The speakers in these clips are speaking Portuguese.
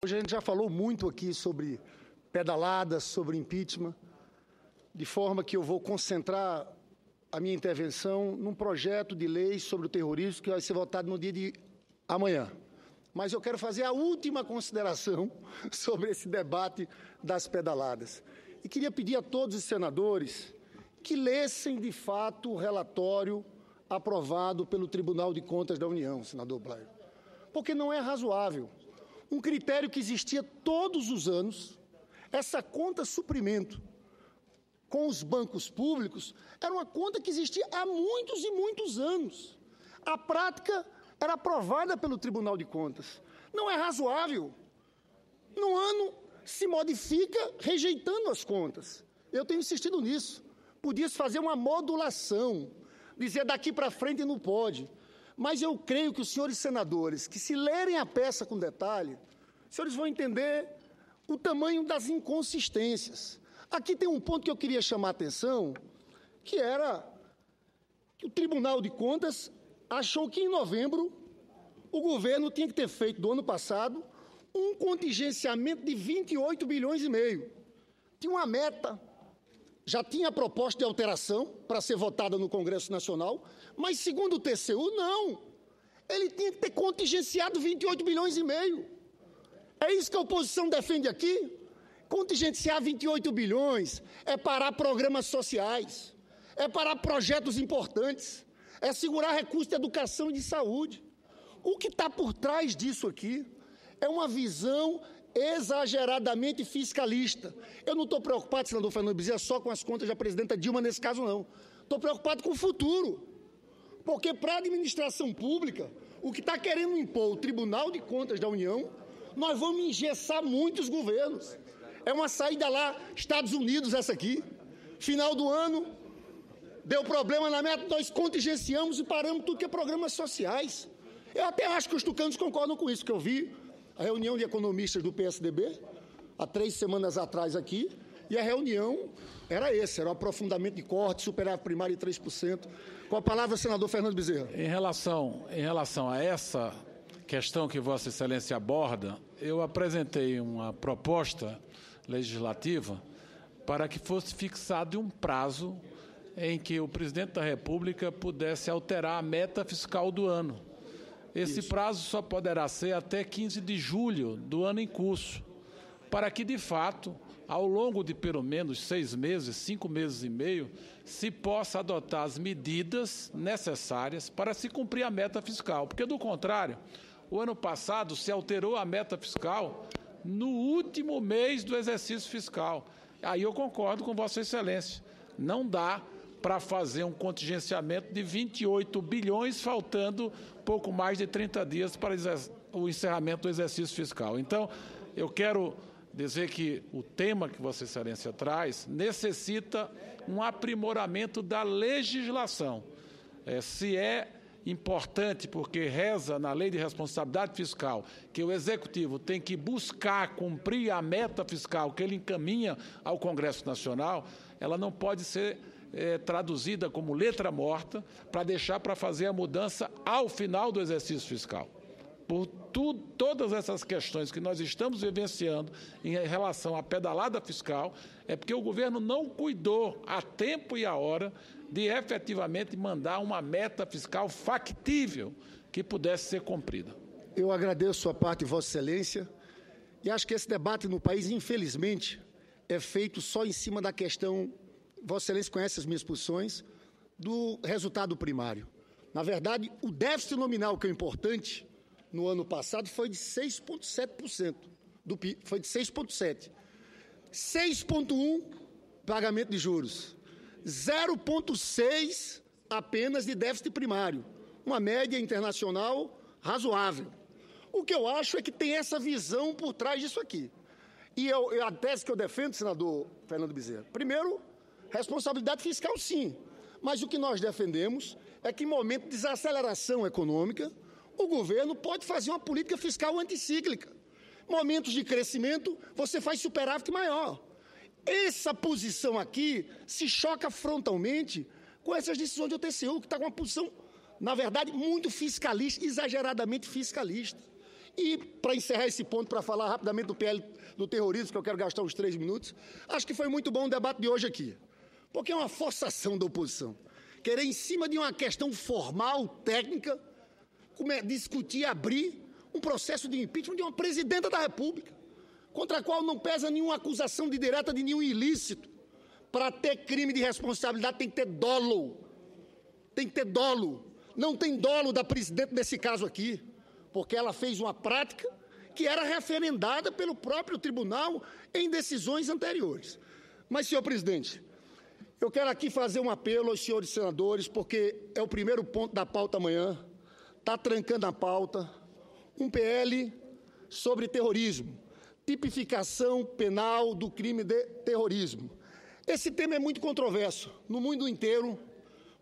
Hoje a gente já falou muito aqui sobre pedaladas, sobre impeachment, de forma que eu vou concentrar a minha intervenção num projeto de lei sobre o terrorismo que vai ser votado no dia de amanhã. Mas eu quero fazer a última consideração sobre esse debate das pedaladas. E queria pedir a todos os senadores que lessem, de fato, o relatório aprovado pelo Tribunal de Contas da União, senador Blair. Porque não é razoável. Um critério que existia todos os anos, essa conta suprimento com os bancos públicos, era uma conta que existia há muitos e muitos anos. A prática era aprovada pelo Tribunal de Contas. Não é razoável. No ano, se modifica rejeitando as contas. Eu tenho insistido nisso. Podia-se fazer uma modulação, dizer daqui para frente não pode. Mas eu creio que os senhores senadores, que se lerem a peça com detalhe, os senhores vão entender o tamanho das inconsistências. Aqui tem um ponto que eu queria chamar a atenção, que era que o Tribunal de Contas achou que em novembro o governo tinha que ter feito do ano passado um contingenciamento de 28 bilhões e meio. Tinha uma meta, já tinha proposta de alteração para ser votada no Congresso Nacional, mas segundo o TCU, não. Ele tinha que ter contingenciado 28 bilhões e meio. É isso que a oposição defende aqui? Contingenciar 28 bilhões é parar programas sociais, é parar projetos importantes, é segurar recursos de educação e de saúde. O que está por trás disso aqui é uma visão exageradamente fiscalista. Eu não estou preocupado, senador Fernando Bezerra, só com as contas da presidenta Dilma nesse caso, não. Estou preocupado com o futuro. Porque para a administração pública, o que está querendo impor o Tribunal de Contas da União, nós vamos engessar muitos governos. É uma saída lá, Estados Unidos essa aqui. Final do ano, deu problema na meta, nós contingenciamos e paramos tudo que é programas sociais. Eu até acho que os tucanos concordam com isso, que eu vi a reunião de economistas do PSDB, há 3 semanas atrás aqui, e a reunião era o aprofundamento de corte, superávit primário de 3%. Com a palavra, senador Fernando Bezerra. Em relação a essa questão que Vossa Excelência aborda, eu apresentei uma proposta legislativa para que fosse fixado um prazo em que o presidente da República pudesse alterar a meta fiscal do ano. Esse prazo só poderá ser até 15 de julho do ano em curso, para que, de fato, ao longo de pelo menos 6 meses, 5 meses e meio, se possa adotar as medidas necessárias para se cumprir a meta fiscal. Porque, do contrário, o ano passado se alterou a meta fiscal no último mês do exercício fiscal. Aí eu concordo com Vossa Excelência. Não dá para fazer um contingenciamento de 28 bilhões, faltando pouco mais de 30 dias para o encerramento do exercício fiscal. Então, eu quero dizer que o tema que Vossa Excelência traz necessita um aprimoramento da legislação. Se é importante, porque reza na Lei de Responsabilidade Fiscal, que o Executivo tem que buscar cumprir a meta fiscal que ele encaminha ao Congresso Nacional, ela não pode ser traduzida como letra morta para deixar para fazer a mudança ao final do exercício fiscal. Por todas essas questões que nós estamos vivenciando em relação à pedalada fiscal, é porque o governo não cuidou a tempo e a hora de efetivamente mandar uma meta fiscal factível que pudesse ser cumprida. Eu agradeço a parte de Vossa Excelência e acho que esse debate no país, infelizmente, é feito só em cima da questão, Vossa Excelência conhece as minhas posições, do resultado primário. Na verdade, o déficit nominal, que é importante, no ano passado foi de 6,7% do PIB, foi de 6,7%. 6,1% pagamento de juros, 0,6% apenas de déficit primário, uma média internacional razoável. O que eu acho é que tem essa visão por trás disso aqui. E a tese que eu defendo, senador Fernando Bezerra, primeiro, responsabilidade fiscal sim, mas o que nós defendemos é que em momento de desaceleração econômica, o governo pode fazer uma política fiscal anticíclica. Momentos de crescimento, você faz superávit maior. Essa posição aqui se choca frontalmente com essas decisões do TCU, que está com uma posição, na verdade, muito fiscalista, exageradamente fiscalista. E, para encerrar esse ponto, para falar rapidamente do PL do terrorismo, que eu quero gastar uns 3 minutos, acho que foi muito bom o debate de hoje aqui, porque é uma forçação da oposição. Querer, em cima de uma questão formal, técnica, discutir, abrir um processo de impeachment de uma presidenta da República, contra a qual não pesa nenhuma acusação de direta de nenhum ilícito. Para ter crime de responsabilidade tem que ter dolo. Tem que ter dolo. Não tem dolo da presidente nesse caso aqui, porque ela fez uma prática que era referendada pelo próprio tribunal em decisões anteriores. Mas, senhor presidente, eu quero aqui fazer um apelo aos senhores senadores, porque é o primeiro ponto da pauta amanhã, está trancando a pauta, um PL sobre terrorismo, tipificação penal do crime de terrorismo. Esse tema é muito controverso. No mundo inteiro,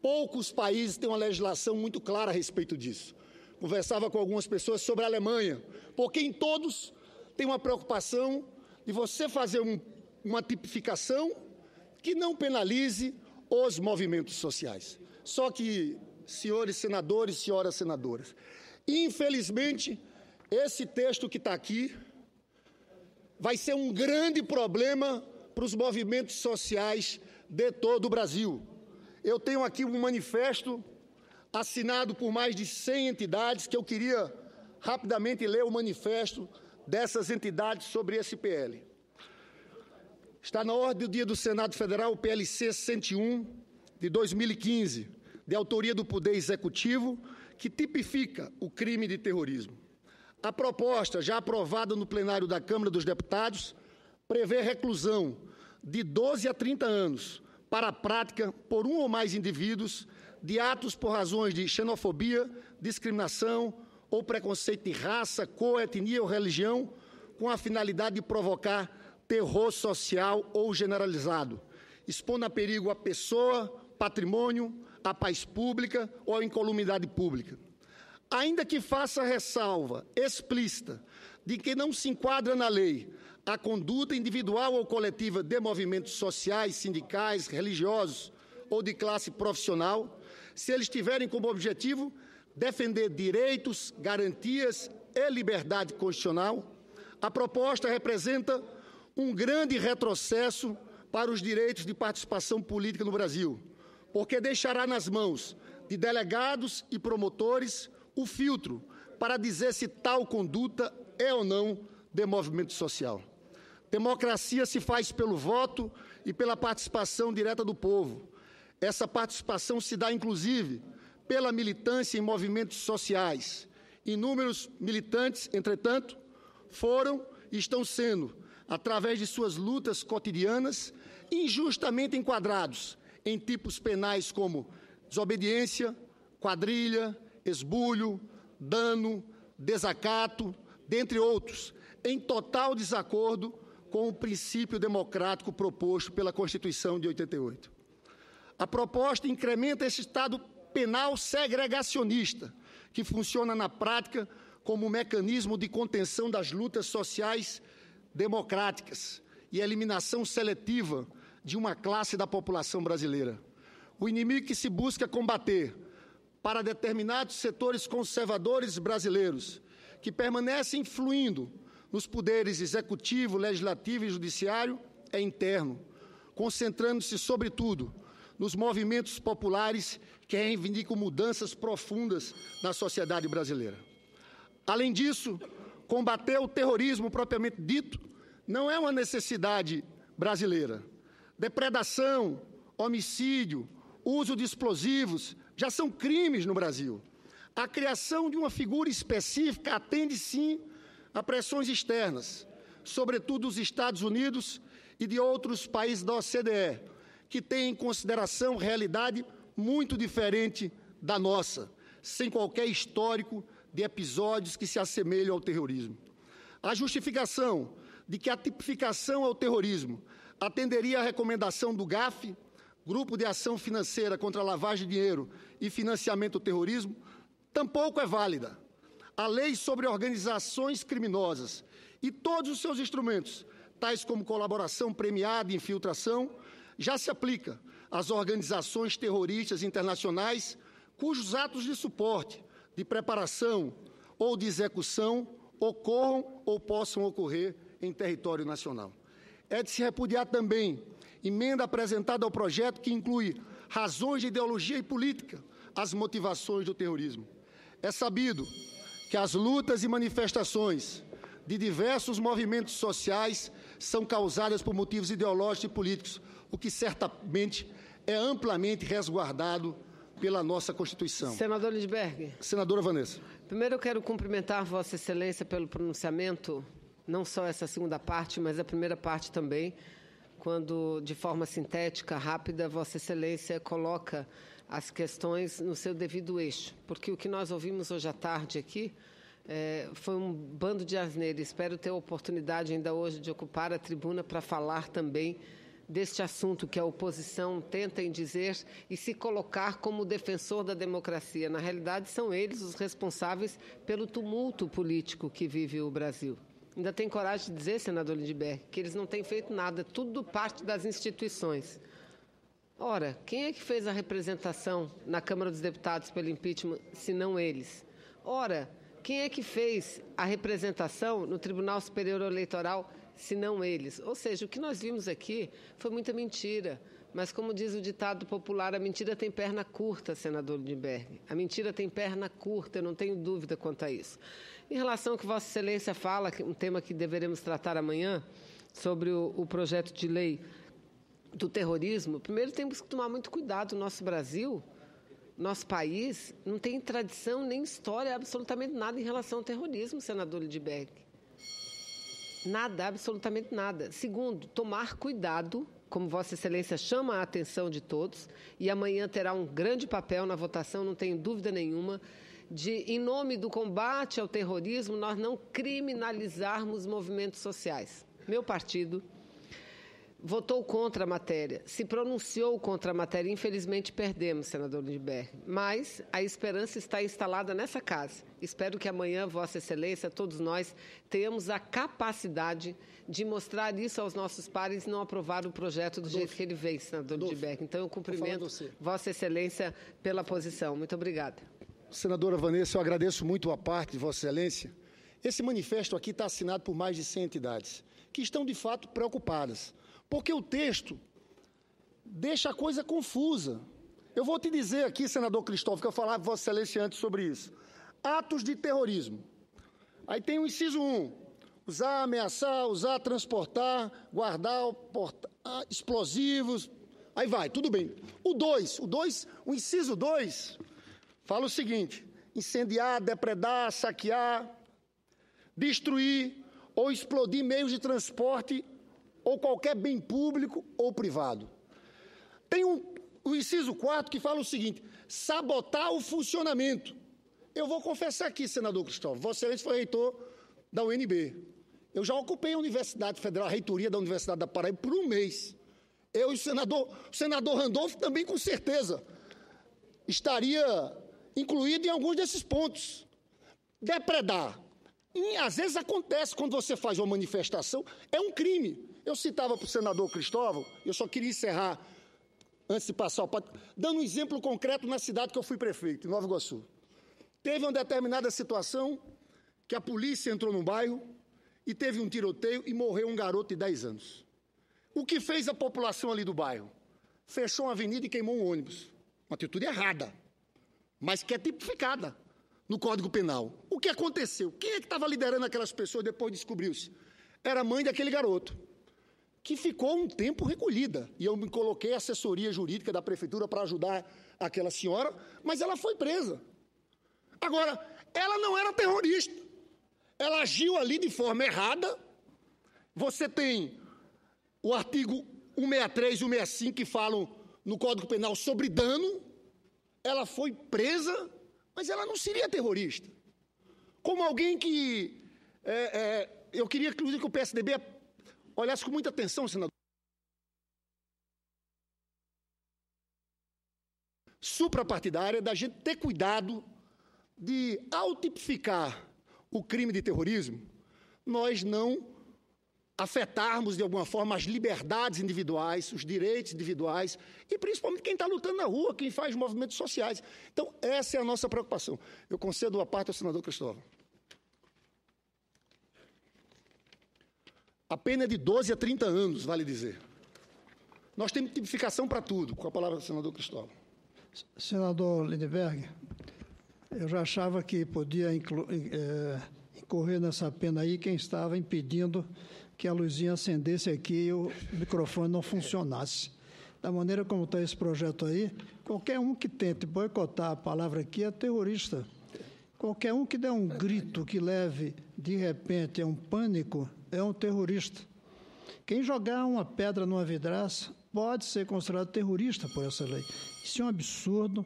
poucos países têm uma legislação muito clara a respeito disso. Conversava com algumas pessoas sobre a Alemanha, porque em todos tem uma preocupação de você fazer uma tipificação que não penalize os movimentos sociais. Só que, senhores senadores, senhoras senadoras, infelizmente, esse texto que está aqui vai ser um grande problema para os movimentos sociais de todo o Brasil. Eu tenho aqui um manifesto assinado por mais de 100 entidades, que eu queria rapidamente ler o manifesto dessas entidades sobre esse PL. Está na ordem do dia do Senado Federal o PLC 101, de 2015, de autoria do Poder Executivo, que tipifica o crime de terrorismo. A proposta, já aprovada no plenário da Câmara dos Deputados, prevê reclusão de 12 a 30 anos para a prática por um ou mais indivíduos de atos por razões de xenofobia, discriminação ou preconceito de raça, cor, etnia ou religião, com a finalidade de provocar terror social ou generalizado, expondo a perigo a pessoa, patrimônio, a paz pública ou a incolumidade pública. Ainda que faça ressalva explícita de que não se enquadra na lei a conduta individual ou coletiva de movimentos sociais, sindicais, religiosos ou de classe profissional, se eles tiverem como objetivo defender direitos, garantias e liberdade constitucional, a proposta representa um grande retrocesso para os direitos de participação política no Brasil, porque deixará nas mãos de delegados e promotores o filtro para dizer se tal conduta é ou não de movimento social. Democracia se faz pelo voto e pela participação direta do povo. Essa participação se dá, inclusive, pela militância em movimentos sociais. Inúmeros militantes, entretanto, foram e estão sendo, através de suas lutas cotidianas, injustamente enquadrados em tipos penais como desobediência, quadrilha, esbulho, dano, desacato, dentre outros, em total desacordo com o princípio democrático proposto pela Constituição de 88. A proposta incrementa esse Estado penal segregacionista, que funciona na prática como um mecanismo de contenção das lutas sociais democráticas e eliminação seletiva de uma classe da população brasileira. O inimigo que se busca combater para determinados setores conservadores brasileiros, que permanecem influindo nos poderes executivo, legislativo e judiciário, é interno, concentrando-se, sobretudo, nos movimentos populares que reivindicam mudanças profundas na sociedade brasileira. Além disso, combater o terrorismo propriamente dito não é uma necessidade brasileira. Depredação, homicídio, uso de explosivos já são crimes no Brasil. A criação de uma figura específica atende, sim, a pressões externas, sobretudo dos Estados Unidos e de outros países da OCDE, que têm em consideração realidade muito diferente da nossa, sem qualquer histórico de episódios que se assemelham ao terrorismo. A justificação de que a tipificação ao terrorismo atenderia à recomendação do GAF, Grupo de Ação Financeira contra a Lavagem de Dinheiro e Financiamento do Terrorismo, tampouco é válida. A lei sobre organizações criminosas e todos os seus instrumentos, tais como colaboração premiada e infiltração, já se aplica às organizações terroristas internacionais cujos atos de suporte, de preparação ou de execução ocorram ou possam ocorrer em território nacional. É de se repudiar também emenda apresentada ao projeto que inclui razões de ideologia e política as motivações do terrorismo. É sabido que as lutas e manifestações de diversos movimentos sociais são causadas por motivos ideológicos e políticos, o que certamente é amplamente resguardado pela nossa Constituição. Senador Lindbergh. Senadora Vanessa. Primeiro eu quero cumprimentar Vossa Excelência pelo pronunciamento, não só essa segunda parte, mas a primeira parte também, quando, de forma sintética, rápida, Vossa Excelência coloca as questões no seu devido eixo. Porque o que nós ouvimos hoje à tarde aqui foi um bando de asneira. Espero ter a oportunidade ainda hoje de ocupar a tribuna para falar também deste assunto que a oposição tenta em dizer e se colocar como defensor da democracia. Na realidade, são eles os responsáveis pelo tumulto político que vive o Brasil. Ainda tem coragem de dizer, senador Lindbergh, que eles não têm feito nada, tudo parte das instituições. Ora, quem é que fez a representação na Câmara dos Deputados pelo impeachment, se não eles? Ora, quem é que fez a representação no Tribunal Superior Eleitoral, se não eles? Ou seja, o que nós vimos aqui foi muita mentira. Mas, como diz o ditado popular, a mentira tem perna curta, senador Lindbergh. A mentira tem perna curta, eu não tenho dúvida quanto a isso. Em relação ao que Vossa Excelência fala, um tema que deveremos tratar amanhã, sobre o projeto de lei do terrorismo, primeiro temos que tomar muito cuidado. O nosso Brasil, nosso país, não tem tradição nem história, absolutamente nada em relação ao terrorismo, senador Lindbergh. Nada, absolutamente nada. Segundo, tomar cuidado, como Vossa Excelência chama a atenção de todos, e amanhã terá um grande papel na votação, não tenho dúvida nenhuma, de, em nome do combate ao terrorismo, nós não criminalizarmos movimentos sociais. Meu partido votou contra a matéria, se pronunciou contra a matéria. Infelizmente, perdemos, senador Lindbergh. Mas a esperança está instalada nessa casa. Espero que amanhã, Vossa Excelência, todos nós, tenhamos a capacidade de mostrar isso aos nossos pares e não aprovar o projeto do jeito que ele veio, senador Lindbergh. Então, eu cumprimento Vossa Excelência pela posição. Muito obrigada. Senadora Vanessa, eu agradeço muito a parte de Vossa Excelência. Esse manifesto aqui está assinado por mais de 100 entidades, que estão, de fato, preocupadas. Porque o texto deixa a coisa confusa. Eu vou te dizer aqui, senador Cristóvão, que eu falava Vossa Excelência antes sobre isso. Atos de terrorismo. Aí tem o inciso 1. Usar, ameaçar, usar, transportar, guardar, portar, explosivos. Aí vai, tudo bem. O inciso 2, fala o seguinte: incendiar, depredar, saquear, destruir ou explodir meios de transporte ou qualquer bem público ou privado. Tem o inciso 4 que fala o seguinte: sabotar o funcionamento. Eu vou confessar aqui, senador Cristóvão, Vossa Excelência foi reitor da UNB. Eu já ocupei a Universidade Federal, a reitoria da Universidade da Paraíba por um mês. Eu e o senador Randolfo também, com certeza, estaria incluído em alguns desses pontos. Depredar. E, às vezes acontece quando você faz uma manifestação, é um crime. Eu citava para o senador Cristóvão, eu só queria encerrar, antes de passar o pato, dando um exemplo concreto na cidade que eu fui prefeito, em Nova Iguaçu. Teve uma determinada situação que a polícia entrou no bairro e teve um tiroteio e morreu um garoto de 10 anos. O que fez a população ali do bairro? Fechou uma avenida e queimou um ônibus. Uma atitude errada, mas que é tipificada no Código Penal. O que aconteceu? Quem é que estava liderando aquelas pessoas depois descobriu-se? Era a mãe daquele garoto, que ficou um tempo recolhida. E eu me coloquei a assessoria jurídica da prefeitura para ajudar aquela senhora, mas ela foi presa. Agora, ela não era terrorista. Ela agiu ali de forma errada. Você tem o artigo 163 e 165 que falam no Código Penal sobre dano. Ela foi presa, mas ela não seria terrorista. Como alguém que... eu queria, inclusive, que o PSDB olhasse com muita atenção, senador. Suprapartidária, da gente ter cuidado de, ao tipificar o crime de terrorismo, nós não afetarmos de alguma forma as liberdades individuais, os direitos individuais e principalmente quem está lutando na rua, quem faz movimentos sociais. Então, essa é a nossa preocupação. Eu concedo a parte ao senador Cristóvão. A pena é de 12 a 30 anos, vale dizer. Nós temos tipificação para tudo. Com a palavra do senador Cristóvão. Senador Lindenberg, eu já achava que podia incorrer nessa pena aí quem estava impedindo que a luzinha acendesse aqui e o microfone não funcionasse. Da maneira como está esse projeto aí, qualquer um que tente boicotar a palavra aqui é terrorista. Qualquer um que der um grito que leve, de repente, a um pânico, é um terrorista. Quem jogar uma pedra numa vidraça pode ser considerado terrorista por essa lei. Isso é um absurdo,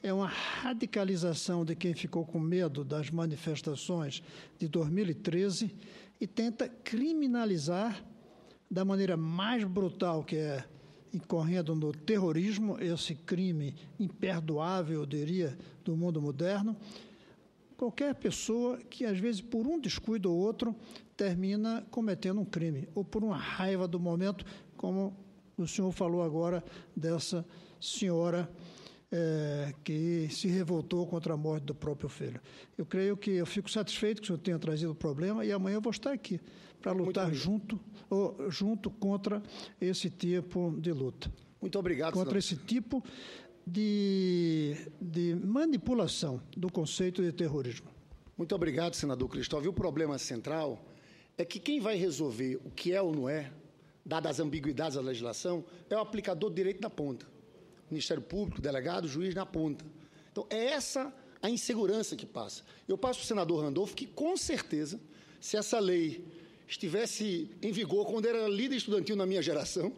é uma radicalização de quem ficou com medo das manifestações de 2013 e tenta criminalizar da maneira mais brutal, que é incorrendo no terrorismo, esse crime imperdoável, eu diria, do mundo moderno, qualquer pessoa que, às vezes, por um descuido ou outro, termina cometendo um crime, ou por uma raiva do momento, como o senhor falou agora dessa senhora que se revoltou contra a morte do próprio filho. Eu creio que eu fico satisfeito que o senhor tenha trazido o problema e amanhã eu vou estar aqui para lutar junto contra esse tipo de luta. Muito obrigado, contra senador. esse tipo de manipulação do conceito de terrorismo. Muito obrigado, senador Cristóvão. E o problema central é que quem vai resolver o que é ou não é, dadas as ambiguidades da legislação, é o aplicador de direito na ponta. Ministério Público, delegado, juiz na ponta. Então, é essa a insegurança que passa. Eu passo para o senador Randolfo que, com certeza, se essa lei estivesse em vigor quando era líder estudantil na minha geração,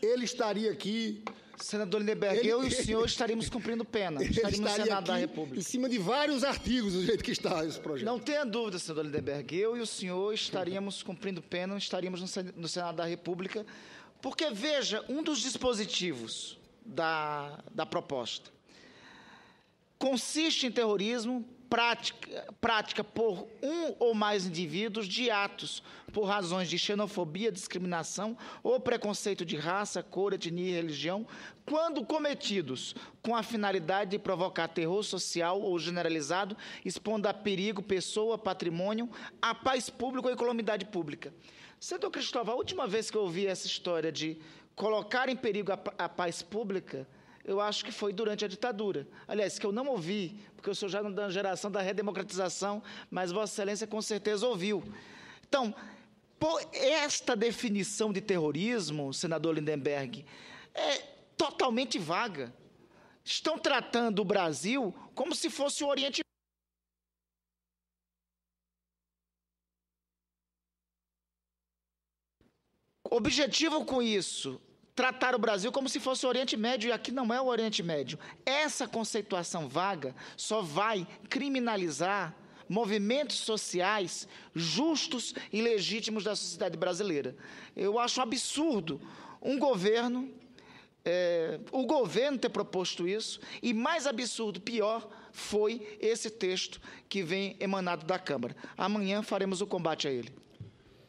ele estaria aqui... Senador Lindenberg, eu e o senhor estaríamos cumprindo pena. Estaríamos no Senado da República. Em cima de vários artigos, do jeito que está esse projeto. Não tenha dúvida, senador Lindenberg. Eu e o senhor estaríamos cumprindo pena, estaríamos no Senado da República, porque, veja, um dos dispositivos da proposta consiste em terrorismo, prática por um ou mais indivíduos de atos por razões de xenofobia, discriminação ou preconceito de raça, cor, etnia e religião, quando cometidos com a finalidade de provocar terror social ou generalizado, expondo a perigo pessoa, patrimônio, a paz pública ou a calamidade pública. Senador Cristóvão, a última vez que eu ouvi essa história de colocar em perigo a paz pública, eu acho que foi durante a ditadura. Aliás, que eu não ouvi, porque eu sou já da geração da redemocratização, mas Vossa Excelência com certeza ouviu. Então, esta definição de terrorismo, senador Lindenberg, é totalmente vaga. Estão tratando o Brasil como se fosse o Oriente. Objetivo com isso, tratar o Brasil como se fosse o Oriente Médio, e aqui não é o Oriente Médio. Essa conceituação vaga só vai criminalizar movimentos sociais justos e legítimos da sociedade brasileira. Eu acho um absurdo o governo ter proposto isso, e mais absurdo, pior, foi esse texto que vem emanado da Câmara. Amanhã faremos o combate a ele.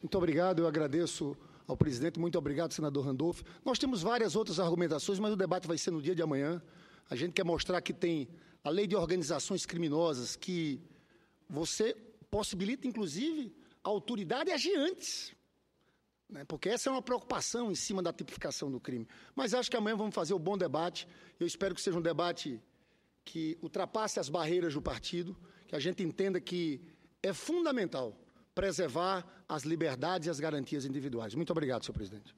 Muito obrigado, eu agradeço ao presidente. Muito obrigado, senador Randolfo. Nós temos várias outras argumentações, mas o debate vai ser no dia de amanhã. A gente quer mostrar que tem a lei de organizações criminosas, que você possibilita, inclusive, a autoridade agir antes, né? Porque essa é uma preocupação em cima da tipificação do crime. Mas acho que amanhã vamos fazer um bom debate. Eu espero que seja um debate que ultrapasse as barreiras do partido, que a gente entenda que é fundamental preservar as liberdades e as garantias individuais. Muito obrigado, senhor presidente.